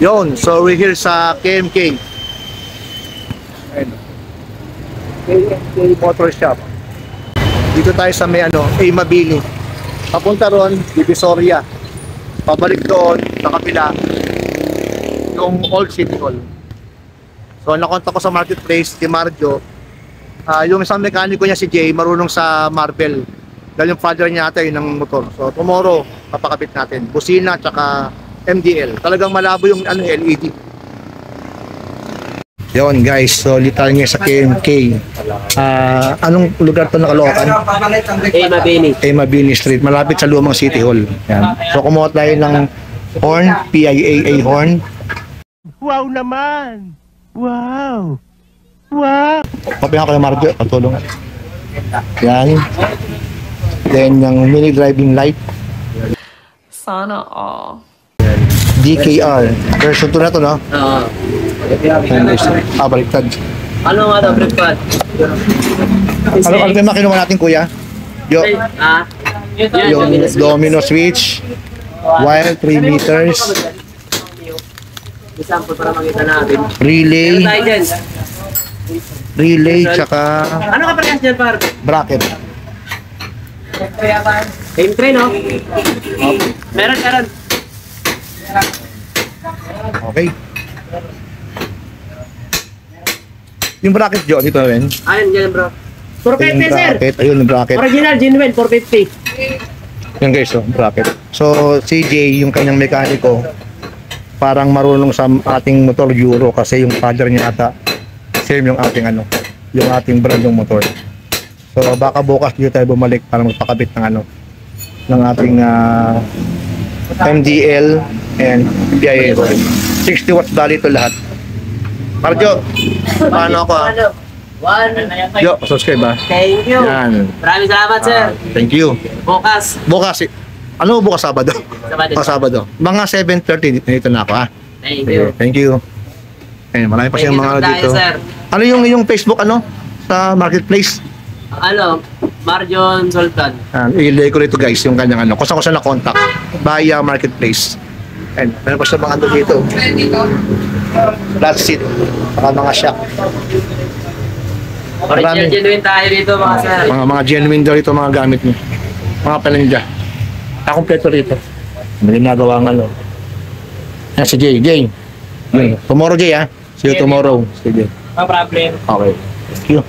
Yon, so we're here sa KMK. Ayun. KMK Motor Shop. Dito tayo sa may A Mabini. Papunta ron, Divisoria. Pabalik doon, sa kabila, yung Old City Hall. So nakontak ko sa marketplace, si Marjo. Yung isang mekaniko niya si Jay, marunong sa marble. Dahil yung father niya ata yun ng motor. So tomorrow, papakabit natin. Busina, tsaka MDL. Talagang malabo yung LED. Yon guys, so lital niya sa KMK. Anong lugar to na Caloocan? A Mabini. A Mabini Street, malapit sa lumang City Hall. Yan. So kumuha tayo ng horn, PIAA horn. Wow naman! Wow! Wow! Papihan ko yung Marjo, patulong. Yan. Then yung mini driving light. Sana all. DKR. Version 2 na to, no? Oo. Baliktad. Ano nga daw, breakfast? Ano tema kinuha natin, kuya? Yung domino switch. Wire, 3 meters. Sample para makita natin. Relay. Meron tayo dyan. Relay, tsaka Ano ka parehas dyan, par? bracket. Game train, no? Meron. Okay. Yung bracket, Jo, dito rin. Ayun, dyan, bro. Yung 450, sir. bracket, ayun yung bracket. Original, genuine, 450. Yan guys, oh, bracket. So, CJ, yung kanyang mekaniko, parang marunong sa ating motor Euro kasi yung father niya ata same yung ating yung ating brand ng motor. So, baka bukas dito tayo bumalik para magpakabit ng ng ating MDL and PIA. 60 watts bali ito lahat. Marjo, paano ako? Yo, subscribe ba? Thank you. Yan. Maraming salamat, sir. Thank you. Bukas. Bukas, bukas Sabado? Sabado. Mga 7:30 dito na ako, ha? Thank you. Thank you. Ayun, marami pa siyang mga dito. Sir. Ano yung Facebook sa marketplace? Marjon Sultan. I-lay ko rito guys yung kanyang kung saan ko siya na-contact via marketplace. And meron pa siya mga dito. Flat seat, mga shock. Original genuine tayo dito, mga sir. Mga genuine daw ito mga gamit mo. Mga paninja. Kompleto rito. May ginagawa ng Yan si Jay. Jay. Tomorrow, Jay, ha? See you tomorrow. Sige. No problem. Okay. Thank you.